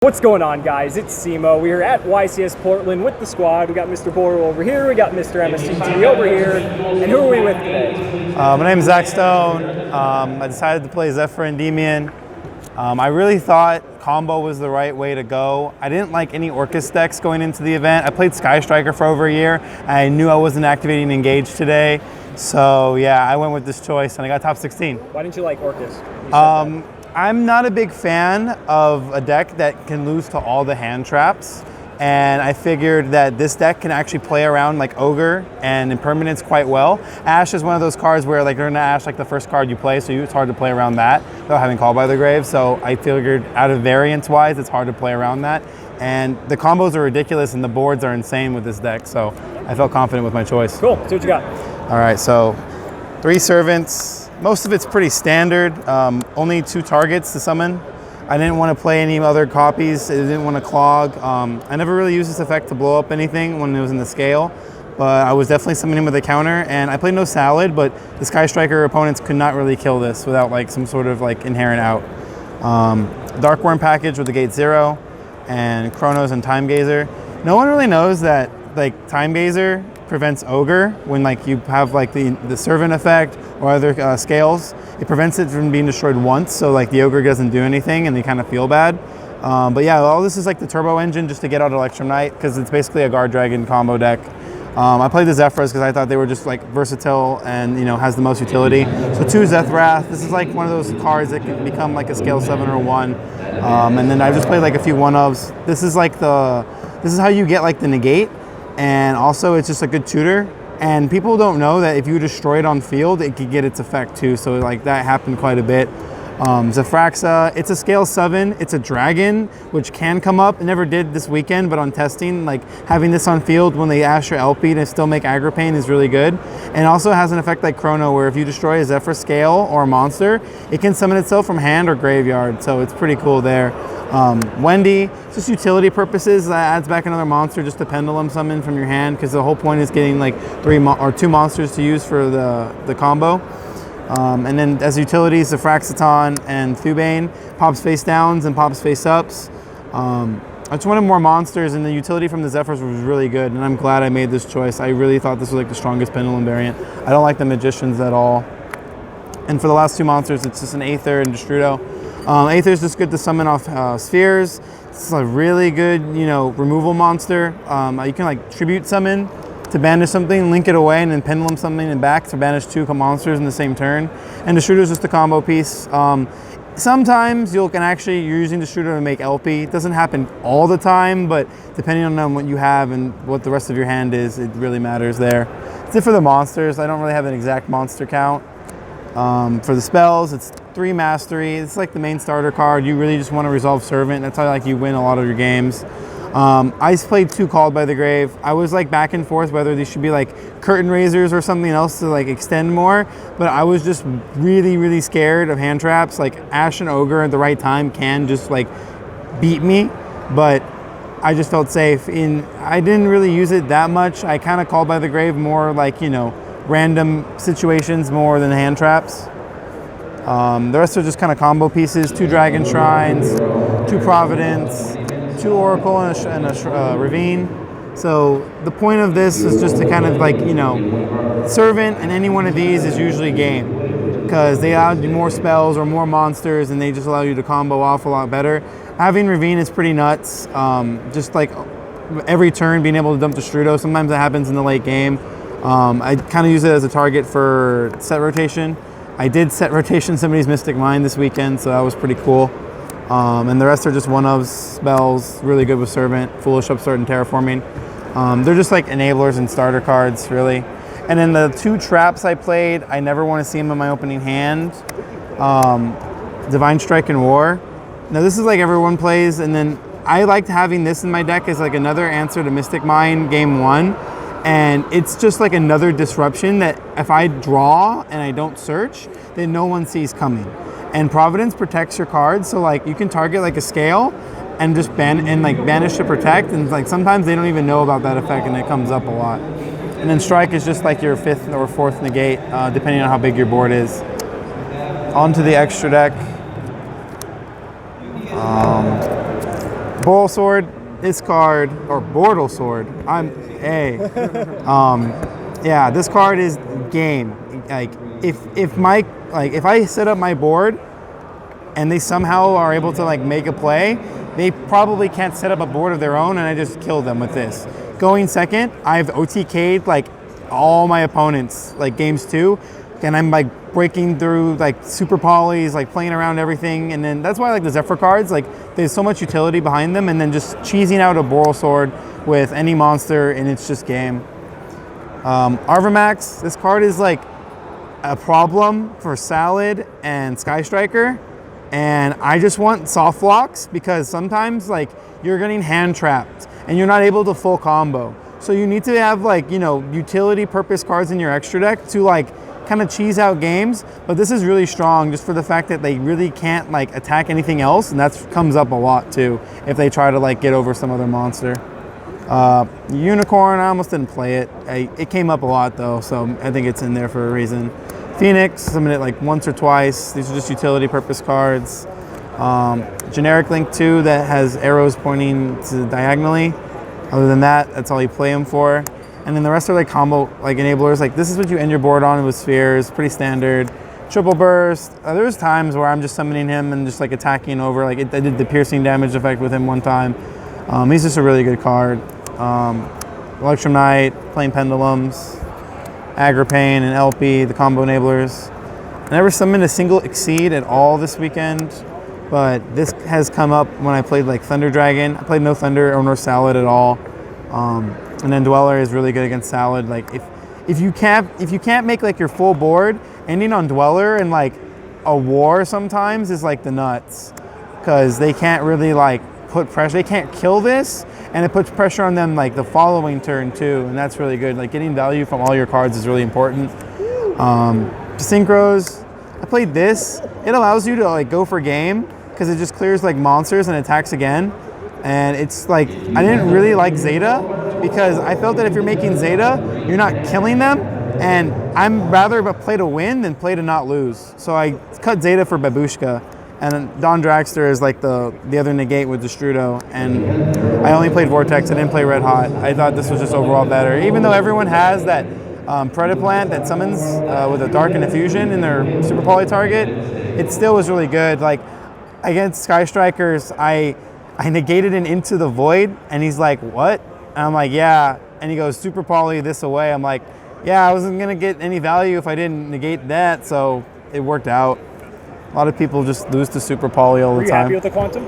What's going on, guys? It's Simo. We're at YCS Portland with the squad. We got Mr. Bortle over here, we got Mr. MSCT over here, and who are we with today? My name is Zach Stone. I decided to play Zefra and Endymion. I really thought combo was the right way to go. I didn't like any Orcus decks going into the event. I played Sky Striker for over a year. I knew I wasn't activating Engage today. So yeah, I went with this choice and I got top 16. Why didn't you like Orcus? I'm not a big fan of a deck that can lose to all the hand traps. And I figured that this deck can actually play around like Ogre and Impermanence quite well. Ash is one of those cards where like you're gonna Ash like the first card you play, so it's hard to play around that without having Call by the Grave. So I figured out of variance wise, it's hard to play around that. And the combos are ridiculous and the boards are insane with this deck. So I felt confident with my choice. Cool, see what you got. All right, so 3 Servants. Most of it's pretty standard. Only 2 targets to summon. I didn't want to play any other copies. I didn't want to clog. I never really used this effect to blow up anything when it was in the scale, but I was definitely summoning with a counter, and I played no Salad, but the Sky Striker opponents could not really kill this without like some sort of like inherent out. Dark Worm package with the Gate 0, and Chronos and Time Gazer. No one really knows that like Time Gazer prevents Ogre when like you have like the Servant effect or other scales. It prevents it from being destroyed once, so like the Ogre doesn't do anything and they kind of feel bad. But yeah, all this is like the turbo engine just to get out Electrum Knight because it's basically a Guard Dragon combo deck. I played the Zefras because I thought they were just like versatile and has the most utility. So 2 Zethrath. This is like one of those cards that can become like a scale 7 or 1. And then I just played like a few 1-ofs. This is how you get like the negate. And also it's just a good tutor, and people don't know that if you destroy it on field it could get its effect too, so like that happened quite a bit. Zefraxa, it's a scale 7, it's a dragon which can come up. It never did this weekend, but on testing, like having this on field when they Ash or LP to still make aggro pain is really good. And also has an effect like Chrono where if you destroy a Zefra scale or a monster, it can summon itself from hand or graveyard, so it's pretty cool there. Wendy, just utility purposes, that adds back another monster just to Pendulum summon from your hand, because the whole point is getting like 2 monsters to use for the combo. And then as utilities, the Fraxiton and Thubane pops face downs and pops face ups. I just wanted more monsters, and the utility from the Zephyrs was really good, and I'm glad I made this choice. I really thought this was like the strongest Pendulum variant. I don't like the Magicians at all. And for the last 2 monsters, it's just an Aether and Destrudo. Aether is just good to summon off spheres. It's a really good, removal monster. You can like tribute summon to banish something, link it away, and then pendulum something and back to banish 2 monsters in the same turn. And Destrudo is just a combo piece. Sometimes you're using Destrudo to make LP. It doesn't happen all the time, but depending on what you have and what the rest of your hand is, it really matters there. That's it for the monsters. I don't really have an exact monster count. For the spells, it's 3 Mastery. It's like the main starter card. You really just want to resolve Servant. That's how you win a lot of your games. I played 2 Called by the Grave. I was like back and forth whether these should be like Curtain Raisers or something else to like extend more, but I was just really, really scared of hand traps. Like Ash and Ogre at the right time can just like beat me, but I just felt safe. I didn't really use it that much. I kind of Called by the Grave more like, random situations more than hand traps. The rest are just kind of combo pieces: 2 Dragon Shrines, 2 Providence, 2 Oracle, and a Ravine. So the point of this is just to kind of like, Servant and any one of these is usually game, because they allow you more spells or more monsters, and they just allow you to combo off a lot better. Having Ravine is pretty nuts. Just like every turn being able to dump Destrudo. Sometimes that happens in the late game. I kind of use it as a target for set rotation. I did set rotation somebody's Mystic Mind this weekend, so that was pretty cool. And the rest are just 1-of spells, really good with Servant, Foolish Upstart, and Terraforming. They're just like enablers and starter cards, really. And then the 2 traps I played, I never want to see them in my opening hand. Divine Strike and War. Now this is like everyone plays, and then I liked having this in my deck as like another answer to Mystic Mind game 1. And it's just like another disruption that if I draw and I don't search, then no one sees coming. And Providence protects your cards, so like you can target like a scale and just banish to protect, and like sometimes they don't even know about that effect and it comes up a lot. And then Strike is just like your 5th or 4th negate, depending on how big your board is. On to the extra deck. Bortle Sword, this card, or Bortle Sword. Yeah, this card is game. Like if I set up my board and they somehow are able to like make a play, they probably can't set up a board of their own, and I just kill them with this. Going second, I've OTK'd like all my opponents, like games 2, and I'm like breaking through like super polys, like playing around everything, and then that's why I like the Zefra cards. Like there's so much utility behind them, and then just cheesing out a Bortle Sword with any monster, and it's just game. Arvamax, this card is like a problem for Salad and Sky Striker, and I just want soft blocks because sometimes like you're getting hand trapped and you're not able to full combo. So you need to have like, you know, utility purpose cards in your extra deck to like kind of cheese out games, but this is really strong just for the fact that they really can't like attack anything else, and that comes up a lot too if they try to like get over some other monster. Unicorn, I almost didn't play it. It came up a lot though, so I think it's in there for a reason. Phoenix, summoned it like once or twice. These are just utility purpose cards. Generic Link 2 that has arrows pointing to diagonally. Other than that, that's all you play them for. And then the rest are like combo like enablers. Like this is what you end your board on with spheres, pretty standard. Triple burst. There's times where I'm just summoning him and just like attacking over. Like I did the piercing damage effect with him one time. He's just a really good card. Electrum Knight, playing Pendulums, Agripane and LP, the combo enablers. I never summoned a single Exceed at all this weekend, but this has come up when I played like Thunder Dragon. I played no Thunder or no Salad at all. And then Dweller is really good against Salad. Like if you can't make like your full board, ending on Dweller and like a War sometimes is like the nuts, because they can't really like put pressure. They can't kill this, and it puts pressure on them like the following turn too, and that's really good. Like getting value from all your cards is really important. Synchros, I played this. It allows you to like go for game because it just clears like monsters and attacks again. And it's like, I didn't really like Zeta because I felt that if you're making Zeta, you're not killing them, and I'm rather play to win than play to not lose. So I cut Zeta for Babushka, and Don Dragster is like the other negate with Destrudo, and I only played Vortex, I didn't play Red Hot. I thought this was just overall better. Even though everyone has that Predaplant that summons with a Dark and a Fusion in their Super Poly target, it still was really good. Like against Sky Strikers, I negated it into the Void, and he's like, what? And I'm like, yeah. And he goes, Super Poly this away. I'm like, yeah, I wasn't gonna get any value if I didn't negate that, so it worked out. A lot of people just lose to Super Poly all the time. Were you happy with the Quantum?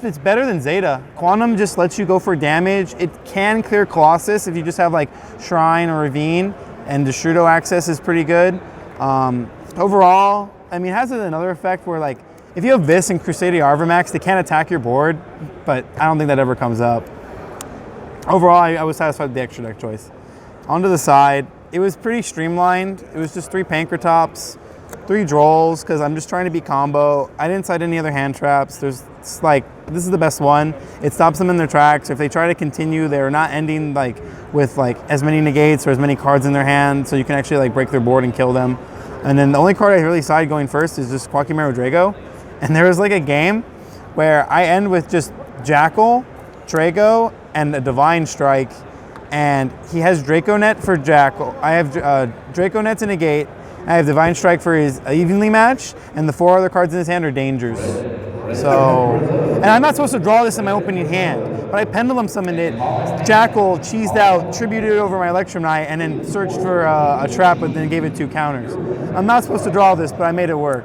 It's better than Zeta. Quantum just lets you go for damage. It can clear Colossus if you just have like Shrine or Ravine, and Destrudo access is pretty good. Overall, I mean, it has another effect where like, if you have this and Crusadia Arvamax, they can't attack your board, but I don't think that ever comes up. Overall, I was satisfied with the extra deck choice. Onto the side, it was pretty streamlined. It was just 3 Pankratops, 3 Drolls, because I'm just trying to beat combo. I didn't side any other hand traps. This is the best one. It stops them in their tracks. If they try to continue, they're not ending like with like as many negates or as many cards in their hand, so you can actually like break their board and kill them. And then the only card I really side going first is just Quackimero Drago. And there was like a game where I end with just Jackal, Drago, and a Divine Strike, and he has Draco Net for Jackal. I have Draco Net to negate. I have Divine Strike for his evenly match, and the 4 other cards in his hand are dangers. So, and I'm not supposed to draw this in my opening hand, but I Pendulum summoned it, Jackal, cheesed out, tributed it over my Electrum Knight, and then searched for a trap, but then gave it 2 counters. I'm not supposed to draw this, but I made it work.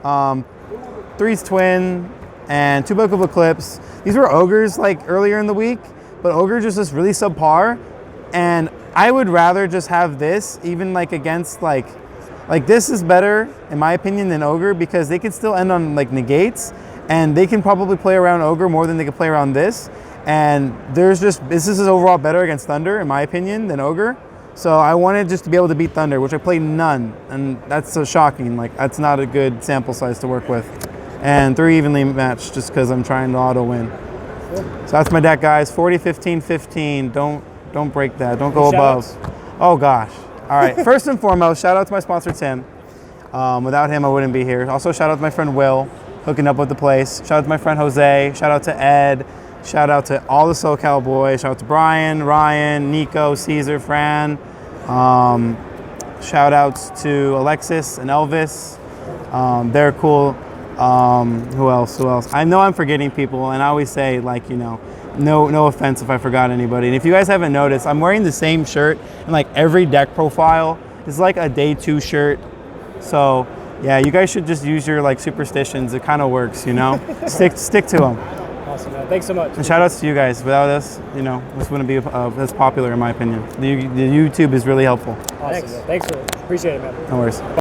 3's Twin, and 2 Book of Eclipse. These were Ogres like earlier in the week, but Ogre just is really subpar, and I would rather just have this, even like against like this is better in my opinion than Ogre, because they can still end on like negates, and they can probably play around Ogre more than they can play around this, and this is overall better against Thunder in my opinion than Ogre. So I wanted just to be able to beat Thunder, which I played none, and that's so shocking. Like that's not a good sample size to work with. And 3 evenly matched just because I'm trying to auto win. Cool. So that's my deck, guys. 40, 15, 15. Don't break that. Don't go above. Oh gosh. All right. First and foremost, shout out to my sponsor Tim. Without him, I wouldn't be here. Also, shout out to my friend Will. hooking up with the place. Shout out to my friend Jose. Shout out to Ed. Shout out to all the SoCal boys. Shout out to Brian, Ryan, Nico, Caesar, Fran. Shout outs to Alexis and Elvis. They're cool. Who else? I know I'm forgetting people, and I always say, like, you know, no offense if I forgot anybody. And if you guys haven't noticed, I'm wearing the same shirt in like every deck profile. It's like a day 2 shirt. So yeah, you guys should just use your like superstitions. It kind of works, you know. stick to them. Awesome, man. Thanks so much. And shout outs to you guys. Without us, you know, this wouldn't be as popular in my opinion. The YouTube is really helpful. Awesome. Thanks for appreciate it, man. No worries.